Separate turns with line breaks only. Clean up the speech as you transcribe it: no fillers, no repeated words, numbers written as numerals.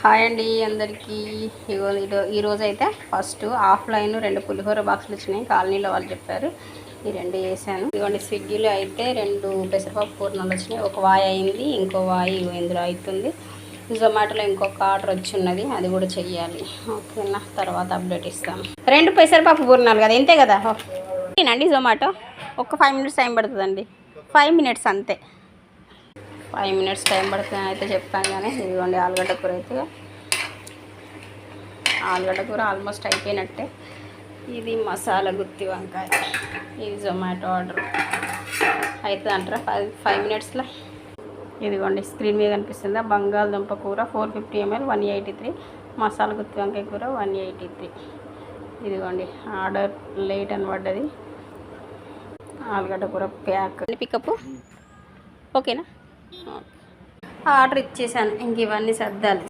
Hi అండి అందరికీ. ఈరోజు అయితే ఫస్ట్ ఆఫ్లైన్ 2 పులిహోర బాక్సులు వచ్చినాయి. కాలనీలో వాళ్ళు చెప్పారు, ఈ 2 వేసాను. ఇదిగోండి స్విగ్గీలో అయితే 2 పెసరపప్పు పూర్ణాలు వచ్చినాయి. ఒక వాయి అయింది, ఇంకో వాయి ఇందులో అవుతుంది. జొమాటోలో ఇంకొక ఆర్డర్ వచ్చి ఉన్నది, అది కూడా చెయ్యాలి. ఓకేనా, తర్వాత అప్డేట్ ఇస్తాను. 2 పెసరపప్పు పూర్ణాలు కదా, ఇంతే కదా అండి. జొమాటో ఒక 5 మినిట్స్ టైం పడుతుందండి. 5 మినిట్స్ అంతే. 5 మినిట్స్ టైం పడుతుందని అయితే చెప్తాను. కానీ ఇదిగోండి ఆలుగడ్డ కూర అయితే, ఆలుగడ్డ కూర ఆల్మోస్ట్ అయిపోయినట్టే. ఇది మసాలా గుత్తి వంకాయ, ఇది జొమాటో ఆర్డర్ అవుతుంది అంటారా 5 మినిట్స్లో. ఇదిగోండి స్క్రీన్ మీద కనిపిస్తుందా, బంగాళదుంప కూర 450 ml 183, మసాలా గుత్తి వంకాయ కూర 183. ఇదిగోండి ఆర్డర్ లేట్ అని పడ్డది. ఆలుగడ్డ కూర ప్యాక్ పికప్. ఓకేనా, ఆర్డర్ ఇచ్చేసాను. ఇంక ఇవన్నీ సర్దాలి.